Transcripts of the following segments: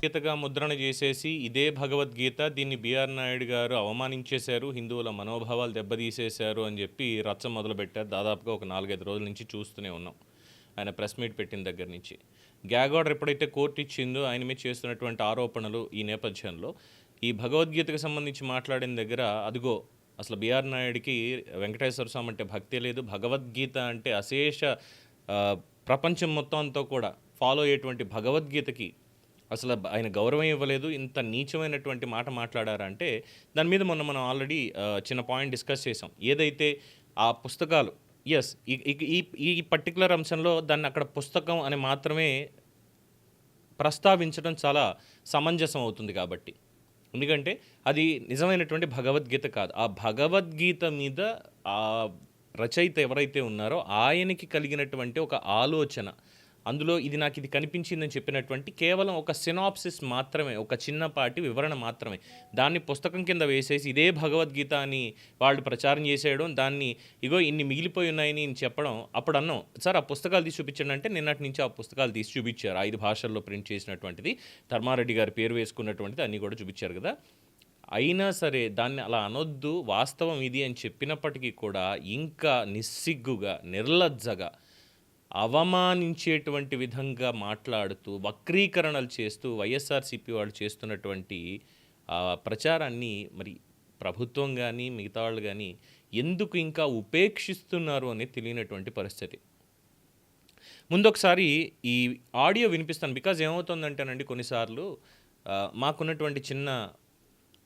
గీతగా ముద్రణ చేసేసి ఇదే భగవద్గీత దీన్ని బిఆర్ నాయుడు గారు అవమానించేశారు, హిందువుల మనోభావాలు దెబ్బతీసేశారు అని చెప్పి రచ్చ మొదలుపెట్టారు. దాదాపుగా ఒక 4-5 రోజుల నుంచి చూస్తూనే ఉన్నాం. ఆయన ప్రెస్ మీట్ పెట్టిన దగ్గర నుంచి గ్యాగ్ ఆర్డర్ ఎప్పుడైతే కోర్టు ఇచ్చిందో ఆయన మీద చేస్తున్నటువంటి ఆరోపణలు ఈ నేపథ్యంలో ఈ భగవద్గీతకు సంబంధించి మాట్లాడిన దగ్గర అదిగో అసలు బిఆర్ నాయుడికి వెంకటేశ్వర స్వామి అంటే భక్తి లేదు, భగవద్గీత అంటే అశేష ప్రపంచం మొత్తంతో కూడా ఫాలో అయ్యేటువంటి భగవద్గీతకి అసలు ఆయన గౌరవం ఇవ్వలేదు, ఇంత నీచమైనటువంటి మాట మాట్లాడారంటే దాని మీద మనం ఆల్రెడీ చిన్న పాయింట్ డిస్కస్ చేసాం. ఏదైతే ఆ పుస్తకాలు ఎస్ ఈ ఈ పర్టికులర్ అంశంలో దాన్ని అక్కడ పుస్తకం అని మాత్రమే ప్రస్తావించడం చాలా సమంజసం అవుతుంది కాబట్టి, ఎందుకంటే అది నిజమైనటువంటి భగవద్గీత కాదు. ఆ భగవద్గీత మీద ఆ రచయిత ఎవరైతే ఉన్నారో ఆయనకి కలిగినటువంటి ఒక ఆలోచన, అందులో ఇది కనిపించిందని చెప్పినటువంటి కేవలం ఒక సినాప్సిస్ మాత్రమే, ఒక చిన్నపాటి వివరణ మాత్రమే. దాన్ని పుస్తకం కింద వేసేసి ఇదే భగవద్గీత అని వాళ్ళు ప్రచారం చేసేయడం, దాన్ని ఇగో ఇన్ని మిగిలిపోయి ఉన్నాయని చెప్పడం. అప్పుడు అన్నాం సార్ ఆ పుస్తకాలు తీసి చూపించండి అంటే నిన్నటి నుంచి ఆ పుస్తకాలు తీసి చూపించారు. 5 భాషల్లో ప్రింట్ చేసినటువంటిది, ధర్మారెడ్డి గారి పేరు వేసుకున్నటువంటిది అన్నీ కూడా చూపించారు కదా. అయినా సరే దాన్ని అలా అనొద్దు, వాస్తవం ఇది అని చెప్పినప్పటికీ కూడా ఇంకా నిస్సిగ్గుగా, నిర్లజ్జగా, అవమానించేటువంటి విధంగా మాట్లాడుతూ వక్రీకరణలు చేస్తూ వైఎస్ఆర్సీపీ వాళ్ళు చేస్తున్నటువంటి ప్రచారాన్ని మరి ప్రభుత్వం కానీ మిగతా వాళ్ళు కానీ ఎందుకు ఇంకా ఉపేక్షిస్తున్నారు అనేది తెలియనటువంటి పరిస్థితి. ముందొకసారి ఈ ఆడియో వినిపిస్తాను. బికాజ్ ఏమవుతుందంటేనండి కొన్నిసార్లు మాకున్నటువంటి చిన్న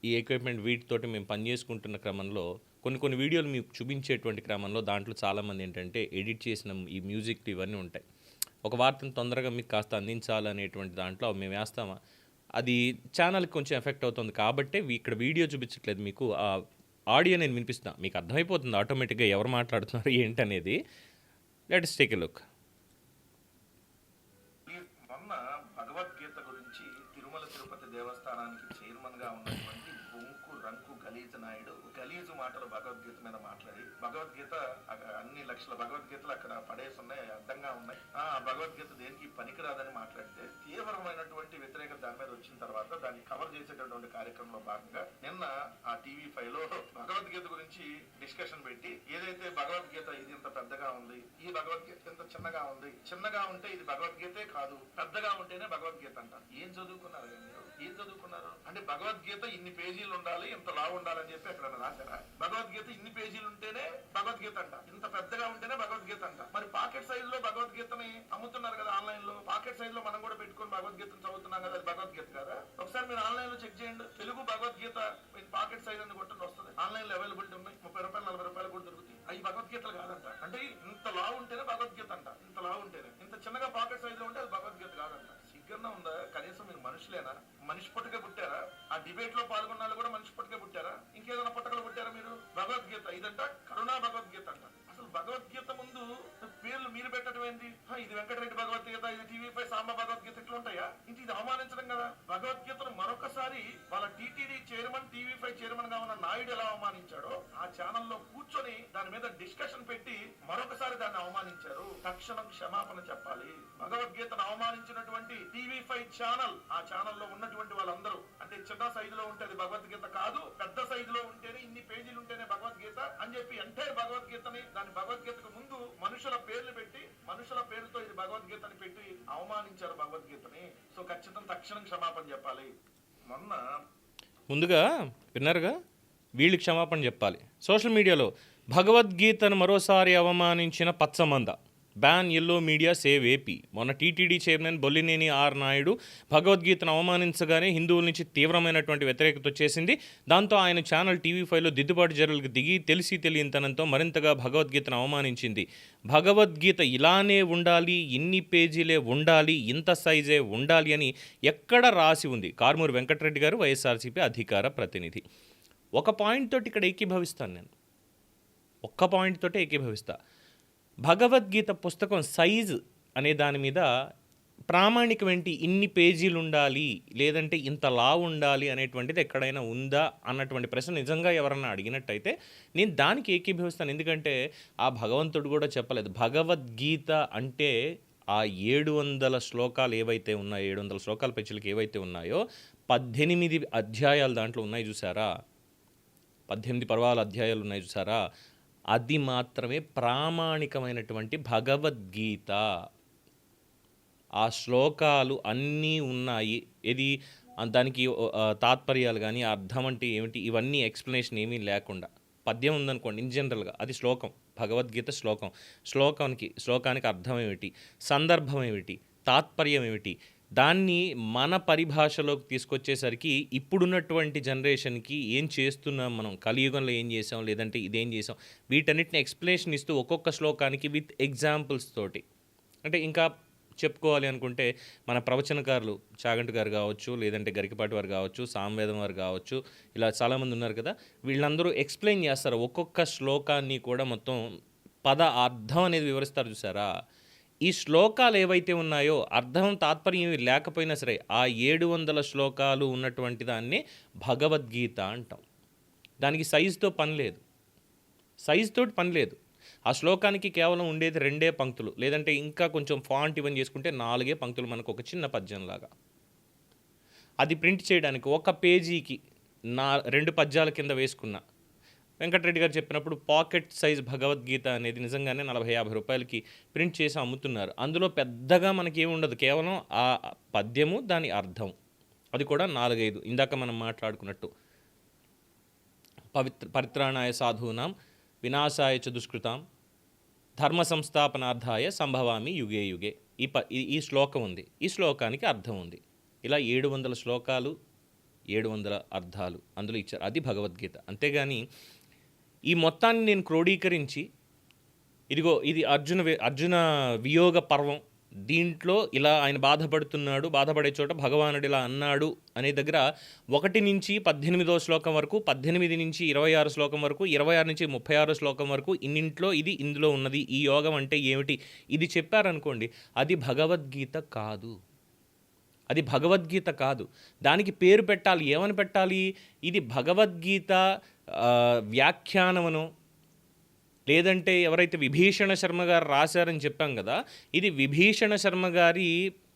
ఈ ఎక్విప్మెంట్ వీటితోటి మేము పనిచేసుకుంటున్న క్రమంలో కొన్ని వీడియోలు మీకు చూపించేటువంటి క్రమంలో దాంట్లో చాలామంది ఏంటంటే ఎడిట్ చేసిన ఈ మ్యూజిక్ ఇవన్నీ ఉంటాయి. ఒక వార్తను తొందరగా మీకు కాస్త అందించాలనేటువంటి దాంట్లో మేము వేస్తామా, అది ఛానల్కి కొంచెం ఎఫెక్ట్ అవుతుంది కాబట్టి ఇక్కడ వీడియో చూపించట్లేదు, మీకు ఆ ఆడియో నేను వినిపిస్తాను, మీకు అర్థమైపోతుంది ఆటోమేటిక్గా ఎవరు మాట్లాడుతున్నారు ఏంటనేది. Let's take a look. మొన్న భగవద్గీత గురించి తిరుమల తిరుపతి దేవస్థానానికి చైర్మన్గా ఉన్నటువంటి రంకు గలీజు నాయుడు గలీజు మాటలు భగవద్గీత మీద మాట్లాడి, భగవద్గీత అన్ని లక్షల భగవద్గీతలు అక్కడ పడేసి ఉన్నాయి, అడ్డంగా ఉన్నాయి, ఆ భగవద్గీత దేనికి పనికిరాదని మాట్లాడితే తీవ్రమైనటువంటి వ్యతిరేకత దాని మీద వచ్చిన తర్వాత దాన్ని కవర్ చేసేటటువంటి కార్యక్రమంలో భాగంగా నిన్న ఆ టీవీ5 లో భగవద్గీత గురించి డిస్కషన్ పెట్టి, ఏదైతే భగవద్గీత ఇది ఇంత పెద్దగా ఉంది, ఈ భగవద్గీత ఇంత చిన్నగా ఉంది, చిన్నగా ఉంటే ఇది భగవద్గీతే కాదు, పెద్దగా ఉంటేనే భగవద్గీత అంట. ఏం చదువుకున్నారు మీరు? ఏం చదువుకున్నారు అంటే భగవద్గీత ఇన్ని పేజీలు ఉండాలి, ఇంత లావు ఉండాలని చెప్పి ఎక్కడ రాశారా? భగవద్గీత ఇన్ని పేజీలు ఉంటేనే భగవద్గీత అంట, ఇంత పెద్దగా ఉంటేనే భగవద్గీత అంట. మరి పాకెట్ సైజ్ లో భగవద్గీతని అమ్ముతున్నారు కదా ఆన్లైన్ లో, పాకెట్ సైజ్ లో మనం కూడా పెట్టుకుని భగవద్గీతను చదువుతున్నాం కదా, అది భగవద్గీత కదా? ఒకసారి మీరు ఆన్లైన్ లో చెక్ చేయండి, తెలుగు భగవద్గీత పాకెట్ సైజ్ అని కొట్టండి, వస్తుంది. ఆన్లైన్ లో అవైలబిలిటీ ఉన్నాయి, 30 రూపాయలు 40 రూపాయలు కూడా దొరుకుతాయి. అవి భగవద్గీతలు కాదంట. అంటే ఇంత లావు ఉంటేనే భగవద్గీత అంట, ఇంత లావు ఉంటేనే, ఇంత చిన్నగా పాకెట్ సైజ్ లో ఉంటే అది భగవద్గీత కాదంట. సిగ్గన్నా ఉందా? కనీసం మీరు మనుషులేనా? మనిషి పుట్టుకే పుట్టారా? ఆ డిబేట్ లో పాల్గొన్న వాళ్ళు కూడా మనిషి పుట్టుకే పుట్టారా? ఇంకేదైనా పుట్టకలు పుట్టారా మీరు? భగవద్గీత ఇదంట కరుణా భగవద్గీత అంట. అసలు భగవద్గీత ముందు పేర్లు మీరు పెట్టడం ఏంటి? ఇది వెంకటరెడ్డి భగవద్గీత, ఇది టీవీ5 సాంబ భగవద్గీత, ఇట్లా ఉంటాయా? ఇది అవమానించడం కదా. భగవద్గీతను మరొకసారి వాళ్ళ టీటీడీ చైర్మన్, టీవీ5 చైర్మన్ గా ఉన్న నాయుడు ఎలా అవమానించాడో ఆ ఛానల్లో కూర్చొని దాని మీద డిస్కషన్ పెట్టి మరొకసారి దాన్ని అవమానించారు. తక్షణం క్షమాపణ చెప్పాలి. భగవద్గీతను అవమానించినటువంటి టీవీ5 ఛానల్, ఆ ఛానల్లో ఉన్నటువంటి వాళ్ళందరూ, అంటే చిన్న సైజులో ఉంటే అది భగవద్గీత కాదు, పెద్ద సైజులో ఉంటేనే ఇన్ని పేజీలు ఉంటేనే భగవద్గీత అని చెప్పి ఎంటైర్ భగవద్గీతని, దాని భగవద్గీతకు ముందు మనుషుల పేర్లు పెట్టి, మనుషుల పేరుతో ఇది భగవద్గీతని పెట్టి అవమానించారు భగవద్గీతని. సో ఖచ్చితంగా తక్షణం క్షమాపణ చెప్పాలి. మొన్న ముందుగా విన్నారుగా, వీళ్ళు క్షమాపణ చెప్పాలి. సోషల్ మీడియాలో భగవద్గీతను మరోసారి అవమానించిన పచ్చమంద, ban yellow media save AP. మొన్న TTD chairman Bollineni R Naidu భగవద్గీతను అవమానించగానే హిందువుల నుంచి తీవ్రమైనటువంటి వ్యతిరేకత వచ్చేసింది. దాంతో ఆయన ఛానల్ టీవీ5లో దిద్దుబాటు చర్యలకు దిగి తెలిసి తెలియనితనంతో మరింతగా భగవద్గీతను అవమానించింది. భగవద్గీత ఇలానే ఉండాలి, ఇన్ని పేజీలే ఉండాలి, ఇంత సైజే ఉండాలి అని ఎక్కడ రాసి ఉంది? కారుమూరి వెంకటరెడ్డి గారు, వైఎస్ఆర్సీపీ అధికార ప్రతినిధి. ఒక పాయింట్ తోటి ఇక్కడ ఏకీభవిస్తాను నేను, ఒక్క పాయింట్ తోటి ఏకీభవిస్తా. భగవద్గీత పుస్తకం సైజు అనే దాని మీద ప్రామాణికమేంటి? ఇన్ని పేజీలు ఉండాలి, లేదంటే ఇంత లావు ఉండాలి అనేటువంటిది ఎక్కడైనా ఉందా అన్నటువంటి ప్రశ్న నిజంగా ఎవరన్నా అడిగినట్టయితే నేను దానికి ఏకీభవిస్తాను. ఎందుకంటే ఆ భగవంతుడు కూడా చెప్పలేదు. భగవద్గీత అంటే ఆ 700 శ్లోకాలు ఏవైతే ఉన్నాయో, 700 శ్లోకాల పైచిలకి ఏవైతే ఉన్నాయో 18 అధ్యాయాలు దాంట్లో ఉన్నాయి చూసారా, 18 పర్వాల అధ్యాయాలు ఉన్నాయి చూసారా, అది మాత్రమే ప్రామాణికమైనటువంటి భగవద్గీత. ఆ శ్లోకాలు అన్నీ ఉన్నాయి. ఇది దానికి తాత్పర్యాలు కానీ, అర్థం అంటే ఏమిటి, ఇవన్నీ ఎక్స్ప్లెనేషన్ ఏమీ లేకుండా పద్యం ఉందనుకోండి, ఇన్ జనరల్గా అది శ్లోకం, భగవద్గీత శ్లోకం. శ్లోకానికి అర్థం ఏమిటి, సందర్భం ఏమిటి, తాత్పర్యం ఏమిటి, దాన్ని మన పరిభాషలోకి తీసుకొచ్చేసరికి ఇప్పుడున్నటువంటి జనరేషన్కి ఏం చేస్తున్నాం మనం, కలియుగంలో ఏం చేసాం, లేదంటే ఇదేం చేసాం, వీటన్నిటిని ఎక్స్ప్లెనేషన్ ఇస్తూ ఒక్కొక్క శ్లోకానికి విత్ ఎగ్జాంపుల్స్ తోటి. అంటే ఇంకా చెప్పుకోవాలి అనుకుంటే మన ప్రవచనకారులు చాగంటి గారు కావచ్చు, లేదంటే గరికపాటి వారు కావచ్చు, సామవేదం వారు కావచ్చు, ఇలా చాలామంది ఉన్నారు కదా, వీళ్ళందరూ ఎక్స్ప్లెయిన్ చేస్తారు ఒక్కొక్క శ్లోకాన్ని కూడా, మొత్తం పద అర్థం అనేది వివరిస్తారు చూసారా. ఈ శ్లోకాలు ఏవైతే ఉన్నాయో అర్థం తాత్పర్యం ఏమి లేకపోయినా సరే ఆ 700 శ్లోకాలు ఉన్నటువంటి దాన్ని భగవద్గీత అంటాం. దానికి సైజుతో పని లేదు, సైజుతోటి పని లేదు. ఆ శ్లోకానికి కేవలం ఉండేది 2 పంక్తులు, లేదంటే ఇంకా కొంచెం ఫాంట్ ఇవన్నీ చేసుకుంటే 4 పంక్తులు, మనకు ఒక చిన్న పద్యంలాగా. అది ప్రింట్ చేయడానికి ఒక పేజీకి 2 పద్యాల కింద వేసుకున్న వెంకటరెడ్డి గారు చెప్పినప్పుడు పాకెట్ సైజ్ భగవద్గీత అనేది నిజంగానే 40-50 రూపాయలకి ప్రింట్ చేసి అమ్ముతున్నారు. అందులో పెద్దగా మనకి ఏమి ఉండదు, కేవలం ఆ పద్యము దాని అర్థం, అది కూడా 4-5 ఇందాక మనం మాట్లాడుకున్నట్టు పరిత్రాణాయ సాధూనాం వినాశాయ చ దుష్కృతాం ధర్మ సంస్థాపనార్థాయ సంభవామి యుగే యుగే. ఈ శ్లోకం ఉంది, ఈ శ్లోకానికి అర్థం ఉంది. ఇలా 700 శ్లోకాలు, 700 అర్థాలు అందులో ఇచ్చారు. అది భగవద్గీత. అంతేగాని ఈ మొత్తాన్ని నేను క్రోడీకరించి ఇదిగో ఇది అర్జున వియోగ పర్వం, దీంట్లో ఇలా ఆయన బాధపడుతున్నాడు, బాధపడే చోట భగవానుడు ఇలా అన్నాడు అనే దగ్గర 1 నుంచి 18వ శ్లోకం వరకు, 18 నుంచి 26 శ్లోకం వరకు, 26 నుంచి 36 శ్లోకం వరకు ఇన్నింట్లో ఇది ఇందులో ఉన్నది, ఈ యోగం అంటే ఏమిటి, ఇది చెప్పారనుకోండి, అది భగవద్గీత కాదు. అది భగవద్గీత కాదు. దానికి పేరు పెట్టాలి. ఏమని పెట్టాలి? ఇది భగవద్గీత వ్యాఖ్యానమను, లేదంటే ఎవరైతే విభీషణ శర్మ గారు రాశారని చెప్పాం కదా, ఇది విభీషణ శర్మ గారి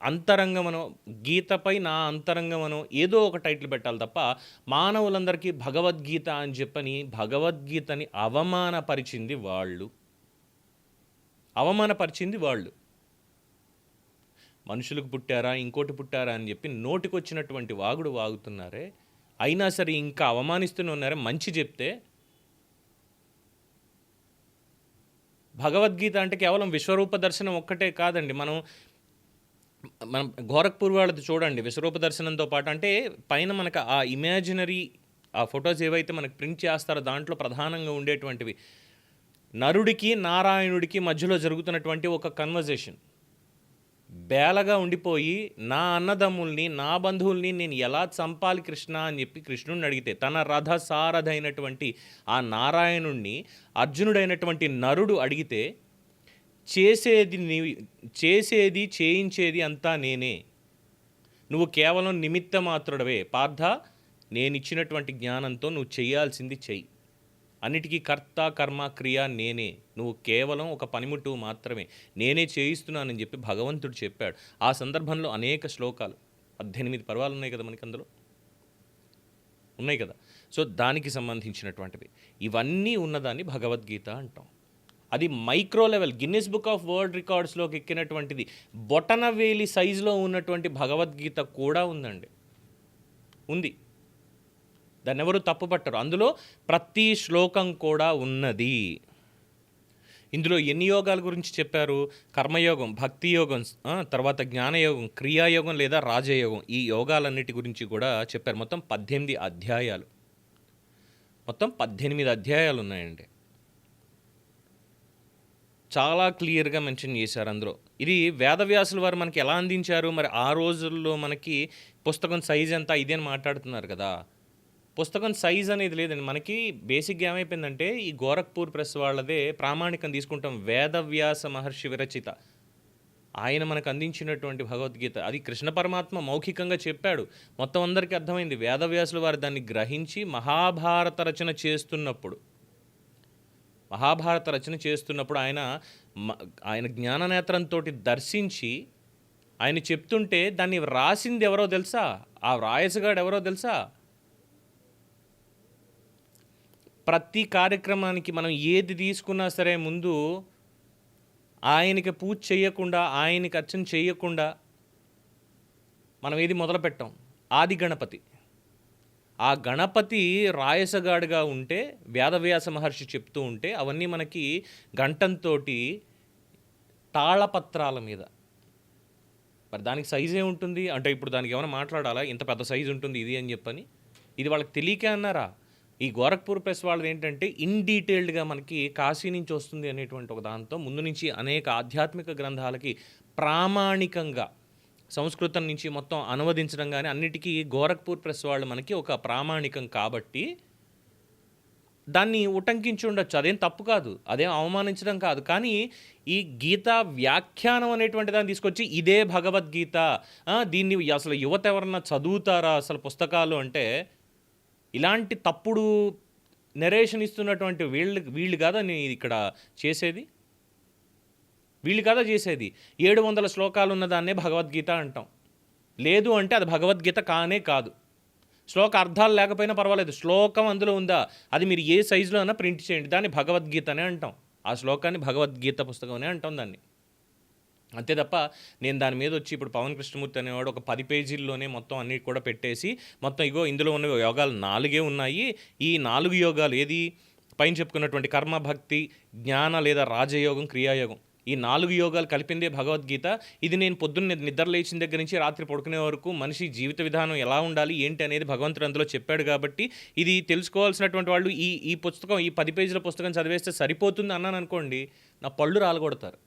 అంతరంగమనో, గీతపై నా అంతరంగమనో ఏదో ఒక టైటిల్ పెట్టాలి తప్ప, మానవులందరికీ భగవద్గీత అని చెప్పని భగవద్గీతని అవమానపరిచింది వాళ్ళు. మనుషులకు పుట్టారా, ఇంకోటి పుట్టారా అని చెప్పి నోటికొచ్చినటువంటి వాగుడు వాగుతున్నారే, అయినా సరే ఇంకా అవమానిస్తూనే ఉన్నారే. మంచి చెప్తే భగవద్గీత అంటే కేవలం విశ్వరూప దర్శనం ఒక్కటే కాదండి. మనం గోరఖ్పూర్ వాళ్ళది చూడండి, విశ్వరూప దర్శనంతో పాటు అంటే పైన మనకు ఆ ఇమాజినరీ ఆ ఫొటోస్ ఏవైతే మనకు ప్రింట్ చేస్తారో దాంట్లో ప్రధానంగా ఉండేటువంటివి నరుడికి నారాయణుడికి మధ్యలో జరుగుతున్నటువంటి ఒక కన్వర్జేషన్. బేలగా ఉండిపోయి నా అన్నదమ్ముల్ని, నా బంధువుల్ని నేను ఎలా చంపాలి కృష్ణ అని చెప్పి కృష్ణుడిని అడిగితే, తన రథ సారథైనటువంటి ఆ నారాయణుణ్ణి అర్జునుడైనటువంటి నరుడు అడిగితే, చేసేది చేయించేది అంతా నేనే, నువ్వు కేవలం నిమిత్త మాత్రుడవే పార్థ, నేనిచ్చినటువంటి జ్ఞానంతో నువ్వు చేయాల్సింది చెయ్యి, అన్నిటికీ కర్త కర్మ క్రియ నేనే, నువ్వు కేవలం ఒక పనిముట్టు మాత్రమే, నేనే చేయిస్తున్నానని చెప్పి భగవంతుడు చెప్పాడు. ఆ సందర్భంలో అనేక శ్లోకాలు, 18 పర్వాలు ఉన్నాయి కదా మనకి, అందులో ఉన్నాయి కదా. సో దానికి సంబంధించినటువంటివి ఇవన్నీ ఉన్నదాన్ని భగవద్గీత అంటాం. అది micro level, Guinness book of world రికార్డ్స్లోకి ఎక్కినటువంటిది. బొటనవేలి సైజులో ఉన్నటువంటి భగవద్గీత కూడా ఉంది. దాన్ని ఎవరు తప్పుపట్టరు. అందులో ప్రతి శ్లోకం కూడా ఉన్నది. ఇందులో ఎన్ని యోగాల గురించి చెప్పారు? కర్మయోగం, భక్తి యోగం, తర్వాత జ్ఞానయోగం, క్రియాయోగం లేదా రాజయోగం, ఈ యోగాలన్నిటి గురించి కూడా చెప్పారు. మొత్తం 18 అధ్యాయాలు, మొత్తం 18 అధ్యాయాలు ఉన్నాయండి. చాలా క్లియర్గా మెన్షన్ చేశారు అందులో. ఇది వేదవ్యాసుల వారు మనకి ఎలా అందించారు? మరి ఆ రోజుల్లో మనకి పుస్తకం సైజ్ ఎంత ఇది అని మాట్లాడుతున్నారు కదా. పుస్తకం సైజ్ అనేది లేదండి. మనకి బేసిక్గా ఏమైపోయిందంటే, ఈ గోరఖ్పూర్ ప్రెస్ వాళ్ళదే ప్రామాణికం తీసుకుంటాం. వేదవ్యాస మహర్షి విరచిత, ఆయన మనకు అందించినటువంటి భగవద్గీత, అది కృష్ణ పరమాత్మ మౌఖికంగా చెప్పాడు, మొత్తం అందరికీ అర్థమైంది. వేదవ్యాసుల వారు దాన్ని గ్రహించి మహాభారత రచన చేస్తున్నప్పుడు మహాభారత రచన చేస్తున్నప్పుడు ఆయన జ్ఞాననేత్రంతో దర్శించి ఆయన చెప్తుంటే దాన్ని రాసింది ఎవరో తెలుసా? ఆ రాయసగాడు ఎవరో తెలుసా? ప్రతి కార్యక్రమానికి మనం ఏది తీసుకున్నా సరే ముందు ఆయనకి పూజ చేయకుండా, ఆయనకి అర్చన చేయకుండా మనం ఏది మొదలు పెట్టాం. ఆది గణపతి. ఆ గణపతి రాయసగాడుగా ఉంటే వేదవ్యాస మహర్షి చెప్తూ ఉంటే అవన్నీ మనకి గంటంతోటి తాళపత్రాల మీద. మరి దానికి సైజే ఉంటుంది అంటే ఇప్పుడు దానికి ఏమైనా మాట్లాడాలా? ఇంత పెద్ద సైజు ఉంటుంది ఇది అని చెప్పని. ఇది వాళ్ళకి తెలియకే అన్నారా? ఈ గోరఖ్పూర్ ప్రెస్ వాళ్ళది ఏంటంటే ఇన్ డీటెయిల్డ్గా మనకి కాశీ నుంచి వస్తుంది అనేటువంటి ఒక దాంతో ముందు నుంచి అనేక ఆధ్యాత్మిక గ్రంథాలకి ప్రామాణికంగా సంస్కృతం నుంచి మొత్తం అనువదించడం కానీ అన్నిటికీ గోరఖ్పూర్ ప్రెస్ వాళ్ళు మనకి ఒక ప్రామాణికం కాబట్టి దాన్ని ఉటంకించి ఉండొచ్చు. అదేం తప్పు కాదు, అదేం అవమానించడం కాదు. కానీ ఈ గీతా వ్యాఖ్యానం అనేటువంటి దాన్ని తీసుకొచ్చి ఇదే భగవద్గీత, దీన్ని అసలు యువత ఎవరన్నా చదువుతారా అసలు పుస్తకాలు అంటే, ఇలాంటి తప్పుడు నెరేషన్ ఇస్తున్నటువంటి వీళ్ళు కాదా ఇక్కడ చేసేది? వీళ్ళు కదా చేసేది. 700 శ్లోకాలు ఉన్నదాన్నే భగవద్గీత అంటాం. లేదు అంటే అది భగవద్గీత కానే కాదు. శ్లోక అర్థాలు లేకపోయినా పర్వాలేదు, శ్లోకం అందులో ఉందా అది మీరు ఏ సైజులో అయినా ప్రింట్ చేయండి, దాన్ని భగవద్గీతనే అంటాం. ఆ శ్లోకాన్ని భగవద్గీత పుస్తకం అనే అంటాం దాన్ని. అంతే తప్ప నేను దాని మీద వచ్చి ఇప్పుడు పవన్ కృష్ణమూర్తి అనేవాడు ఒక 10 పేజీల్లోనే మొత్తం అన్ని కూడా పెట్టేసి మొత్తం ఇగో ఇందులో ఉన్న యోగాలు 4 ఉన్నాయి, ఈ 4 యోగాలు ఏది పైన చెప్పుకున్నటువంటి కర్మ, భక్తి, జ్ఞాన లేదా రాజయోగం, క్రియాయోగం, ఈ 4 యోగాలు కలిపిందే భగవద్గీత. ఇది నేను పొద్దున్న నిద్ర లేచిన దగ్గర నుంచి రాత్రి పడుకునే వరకు మనిషి జీవిత విధానం ఎలా ఉండాలి ఏంటి అనేది భగవంతుడు అందులో చెప్పాడు. కాబట్టి ఇది తెలుసుకోవాల్సినటువంటి వాళ్ళు ఈ పుస్తకం, ఈ 10 పేజీల పుస్తకం చదివేస్తే సరిపోతుంది అన్నాను అనుకోండి, నా పళ్ళు రాలగొడతారు.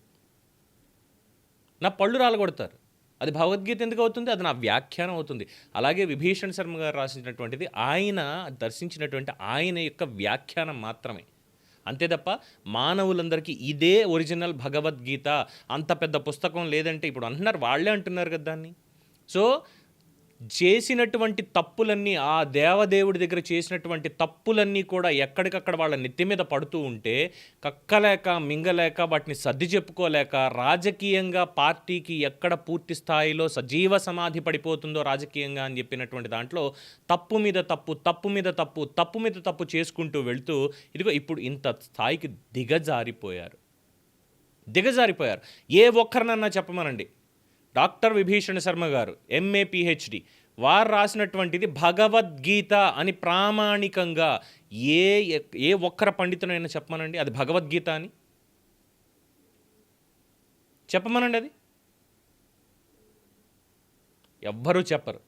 అది భగవద్గీత ఎందుకు అవుతుంది? అది నా వ్యాఖ్యానం అవుతుంది. అలాగే విభీషణ్ శర్మ గారు రాసినటువంటిది ఆయన దర్శించినటువంటి ఆయన యొక్క వ్యాఖ్యానం మాత్రమే. అంతే తప్ప మానవులందరికీ ఇదే ఒరిజినల్ భగవద్గీత, అంత పెద్ద పుస్తకం లేదంటే ఇప్పుడు అంటున్నారు, వాళ్ళే అంటున్నారు కదా దాన్ని. సో చేసినటువంటి తప్పులన్నీ, ఆ దేవదేవుడి దగ్గర చేసినటువంటి తప్పులన్నీ కూడా ఎక్కడికక్కడ వాళ్ళ నెత్తి మీద పడుతూ ఉంటే కక్కలేక మింగలేక వాటిని సర్ది చెప్పుకోలేక రాజకీయంగా పార్టీకి ఎక్కడ పూర్తి స్థాయిలో సజీవ సమాధి పడిపోతుందో రాజకీయంగా అని చెప్పినటువంటి దాంట్లో తప్పు మీద తప్పు, తప్పు మీద తప్పు, తప్పు మీద తప్పు చేసుకుంటూ వెళ్తూ ఇదిగో ఇప్పుడు ఇంత స్థాయికి దిగజారిపోయారు. ఏ ఒక్కరినన్నా చెప్పమనండి, డాక్టర్ విభీషణ్ శర్మ గారు ఎంఏ పిహెచ్డి వారు రాసినటువంటిది భగవద్గీత అని ప్రామాణికంగా ఏ ఒక్కర పండితునైనా చెప్పమనండి అది భగవద్గీత అని చెప్పమనండి. అది ఎవ్వరూ చెప్పరు.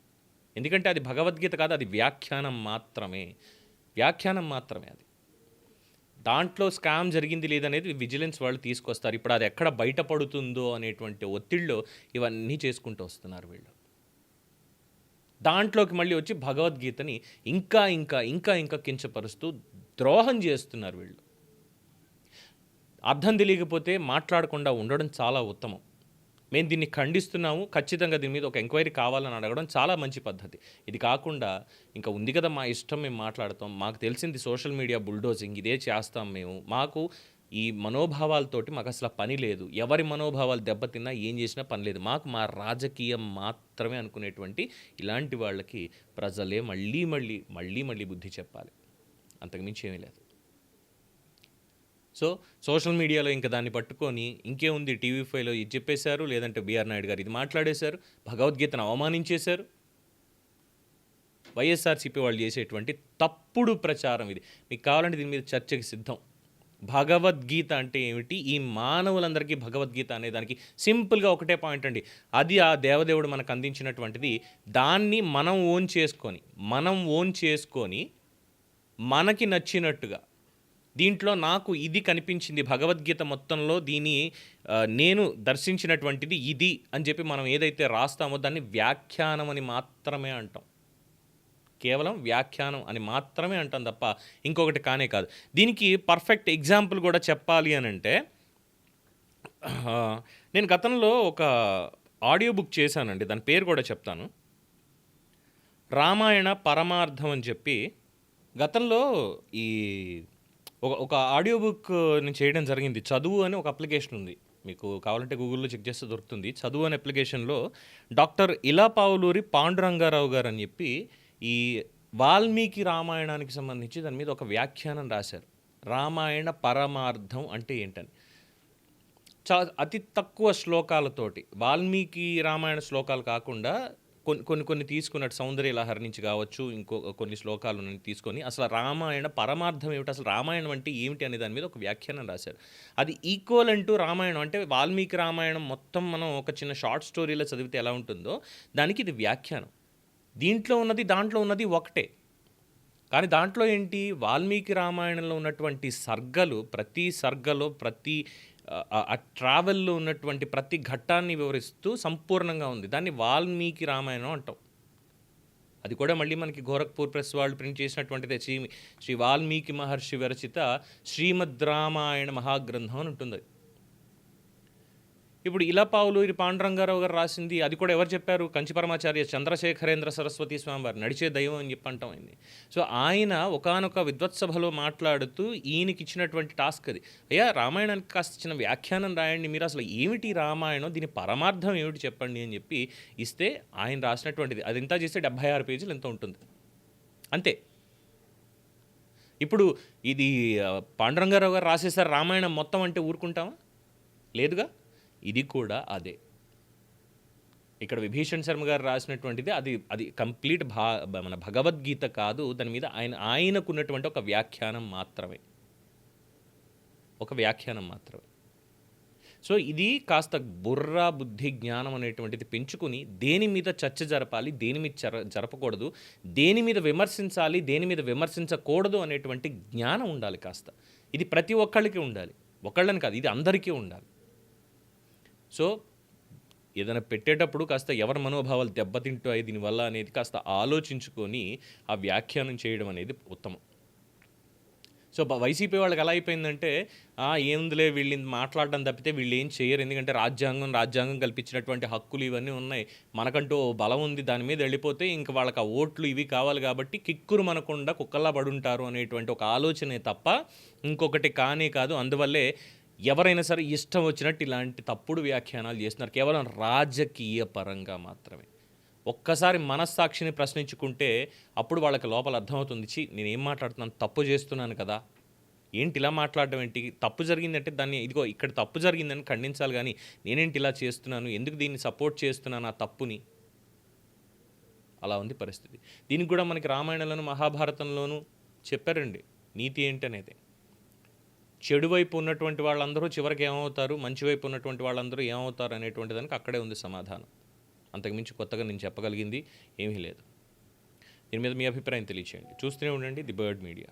ఎందుకంటే అది భగవద్గీత కాదు, అది వ్యాఖ్యానం మాత్రమే. అది దాంట్లో స్కామ్ జరిగింది లేదనేది విజిలెన్స్ వాళ్ళు తీసుకొస్తారు. ఇప్పుడు అది ఎక్కడ బయటపడుతుందో అనేటువంటి ఒత్తిడిలో ఇవన్నీ చేసుకుంటూ వస్తున్నారు వీళ్ళు. దాంట్లోకి మళ్ళీ వచ్చి భగవద్గీతని ఇంకా కించపరుస్తూ ద్రోహం చేస్తున్నారు వీళ్ళు. అర్థం తెలియకపోతే మాట్లాడకుండా ఉండడం చాలా ఉత్తమం. మేము దీన్ని ఖండిస్తున్నాము, ఖచ్చితంగా దీని మీద ఒక ఎంక్వైరీ కావాలని అడగడం చాలా మంచి పద్ధతి. ఇది కాకుండా ఇంకా ఉంది కదా మా ఇష్టం, మేము మాట్లాడతాం, మాకు తెలిసింది సోషల్ మీడియా బుల్డోజింగ్, ఇదే చేస్తాం మేము, మాకు ఈ మనోభావాలతోటి మాకు అసలు పని లేదు, ఎవరి మనోభావాలు దెబ్బతిన్నా ఏం చేసినా పని లేదు, మాకు మా రాజకీయం మాత్రమే అనుకునేటువంటి ఇలాంటి వాళ్ళకి ప్రజలే మళ్ళీ బుద్ధి చెప్పాలి. అంతకుమించి ఏమీ లేదు. సో సోషల్ మీడియాలో ఇంకా దాన్ని పట్టుకొని ఇంకేముంది, టీవీ5లో ఇది చెప్పేశారు, లేదంటే బిఆర్ నాయుడు గారు ఇది మాట్లాడేశారు, భగవద్గీతను అవమానించేశారు. వైఎస్ఆర్సీపీ వాళ్ళు చేసేటువంటి తప్పుడు ప్రచారం ఇది. మీకు కావాలంటే దీని మీద చర్చకి సిద్ధం. భగవద్గీత అంటే ఏమిటి, ఈ మానవులందరికీ భగవద్గీత అనే దానికి సింపుల్గా ఒకటే పాయింట్ అండి, అది ఆ దేవదేవుడు మనకు అందించినటువంటిది. దాన్ని మనం ఓన్ చేసుకొని మనకి నచ్చినట్టుగా దీంట్లో నాకు ఇది కనిపించింది భగవద్గీత మొత్తంలో, నేను దర్శించినటువంటిది ఇది అని చెప్పి మనం ఏదైతే రాస్తామో దాన్ని వ్యాఖ్యానం అని మాత్రమే అంటాం. కేవలం వ్యాఖ్యానం అని మాత్రమే అంటాం తప్ప ఇంకొకటి కానే కాదు. దీనికి పర్ఫెక్ట్ ఎగ్జాంపుల్ కూడా చెప్పాలి అని అంటే, నేను గతంలో ఒక ఆడియో బుక్ చేశానండి, దాని పేరు కూడా చెప్తాను. రామాయణ పరమార్థం అని చెప్పి గతంలో ఈ ఒక ఆడియో బుక్ నేను చేయడం జరిగింది. 'చదువు' అని ఒక అప్లికేషన్ ఉంది. మీకు కావాలంటే గూగుల్‌లో చెక్ చేస్తే దొరుకుతుంది. 'చదువు' అనే అప్లికేషన్‌లో డాక్టర్ ఇలాపావులూరి పాండురంగారావు గారని చెప్పి ఈ వాల్మీకి రామాయణానికి సంబంధించి దాని మీద ఒక వ్యాఖ్యానం రాశారు. రామాయణ పరమార్థం అంటే ఏంటని. అతి తక్కువ శ్లోకాలతోటి వాల్మీకి రామాయణ శ్లోకాలు కాకుండా కొన్ని తీసుకున్నట్టు 'సౌందర్య లహరి' నుంచి కావచ్చు, ఇంకో కొన్ని శ్లోకాలు తీసుకొని అసలు రామాయణ పరమార్థం ఏమిటి, అసలు రామాయణం అంటే ఏమిటి అనే దాని మీద ఒక వ్యాఖ్యానం రాశారు. అది ఈక్వలెంట్ టు రామాయణం. అంటే వాల్మీకి రామాయణం మొత్తం మనం ఒక చిన్న షార్ట్ స్టోరీలో చదివితే ఎలా ఉంటుందో దానికి ఇది వ్యాఖ్యానం. దీంట్లో ఉన్నది దాంట్లో ఉన్నది ఒకటే. కానీ దాంట్లో ఏంటి, వాల్మీకి రామాయణంలో ఉన్నటువంటి సర్గలు, ప్రతి సర్గలో ప్రతి ఆ ట్రావెల్లో ఉన్నటువంటి ప్రతి ఘట్టాన్ని వివరిస్తూ సంపూర్ణంగా ఉంది. దాన్ని వాల్మీకి రామాయణం అంటాం. అది కూడా మళ్ళీ మనకి గోరఖ్పూర్ ప్రెస్ వాళ్ళు ప్రింట్ చేసినటువంటిదే. శ్రీ వాల్మీకి మహర్షి విరచిత శ్రీమద్ రామాయణ మహాగ్రంథం అని ఉంటుంది. ఇప్పుడు ఇలాపావులూరి పాండురంగారావు గారు రాసింది, అది కూడా ఎవరు చెప్పారు, కంచి పరమాచార్య చంద్రశేఖరేంద్ర సరస్వతి స్వామి వారు, నడిచే దైవం అని చెప్పి అంటాం అయింది. సో ఆయన ఒకానొక విద్వత్సభలో మాట్లాడుతూ ఈయనకి ఇచ్చినటువంటి టాస్క్ అది. అయ్యా, రామాయణానికి కాస్త చిన్న వ్యాఖ్యానం రాయండి, మీరు అసలు ఏమిటి రామాయణం, దీని పరమార్థం ఏమిటి చెప్పండి అని చెప్పి ఇస్తే ఆయన రాసినటువంటిది అది ఇంత చేస్తే 76 పేజీలు ఎంత ఉంటుంది అంతే. ఇప్పుడు ఇది పాండురంగారావు గారు రాసేసారు రామాయణం మొత్తం అంటే ఊరుకుంటామా? లేదుగా. ఇది కూడా అదే. ఇక్కడ విభీషణ్ శర్మ గారు రాసినటువంటిది అది కంప్లీట్ మన భగవద్గీత కాదు. దాని మీద ఆయనకున్నటువంటి ఒక వ్యాఖ్యానం మాత్రమే. సో ఇది కాస్త బుర్ర బుద్ధి జ్ఞానం అనేటువంటిది పెంచుకుని దేని మీద చర్చ జరపాలి, దేని మీద జరపకూడదు, దేని మీద విమర్శించాలి, దేని మీద విమర్శించకూడదు అనేటువంటి జ్ఞానం ఉండాలి కాస్త. ఇది ప్రతి ఒక్కళ్ళకి ఉండాలి, ఒకళ్ళని కాదు, ఇది అందరికీ ఉండాలి. సో ఏదైనా పెట్టేటప్పుడు కాస్త ఎవరి మనోభావాలు దెబ్బతింటాయి దీనివల్ల అనేది కాస్త ఆలోచించుకొని ఆ వ్యాఖ్యానం చేయడం అనేది ఉత్తమం. సో వైసీపీ వాళ్ళకి ఎలా అయిపోయిందంటే, ఏముందిలే వీళ్ళు మాట్లాడడం తప్పితే వీళ్ళు ఏం చేయరు, ఎందుకంటే రాజ్యాంగం కల్పించినటువంటి హక్కులు ఇవన్నీ ఉన్నాయి, మనకంటూ బలం ఉంది, దాని మీద వెళ్ళిపోతే ఇంక వాళ్ళకి ఆ ఓట్లు ఇవి కావాలి కాబట్టి కిక్కురు మనకుండా కుక్కల్లా పడుంటారు అనేటువంటి ఒక ఆలోచనే తప్ప ఇంకొకటి కానే కాదు. అందువల్లే ఎవరైనా సరే ఇష్టం వచ్చినట్టు ఇలాంటి తప్పుడు వ్యాఖ్యానాలు చేస్తున్నారు, కేవలం రాజకీయ పరంగా మాత్రమే. ఒక్కసారి మనస్సాక్షిని ప్రశ్నించుకుంటే అప్పుడు వాళ్ళకి లోపల అర్థమవుతుంది, నేనేం మాట్లాడుతున్నాను, తప్పు చేస్తున్నాను కదా, ఏంటి ఇలా మాట్లాడడం ఏంటి, తప్పు జరిగిందంటే దాన్ని ఇదిగో ఇక్కడ తప్పు జరిగిందని ఖండించాలి, కానీ నేనేంటి ఇలా చేస్తున్నాను, ఎందుకు దీన్ని సపోర్ట్ చేస్తున్నాను ఆ తప్పుని. అలా ఉంది పరిస్థితి. దీనికి కూడా మనకి రామాయణంలోను మహాభారతంలోనూ చెప్పారండి నీతి ఏంటి అనేది. చెడు వైపు ఉన్నటువంటి వాళ్ళందరూ చివరికి ఏమవుతారు, మంచి వైపు ఉన్నటువంటి వాళ్ళందరూ ఏమవుతారు అనేటువంటి దానికి అక్కడే ఉంది సమాధానం. అంతకుమించి కొత్తగా నేను చెప్పగలిగింది ఏమీ లేదు. దీని మీద మీ అభిప్రాయం తెలియచేయండి. చూస్తూనే ఉండండి ది బర్డ్ మీడియా.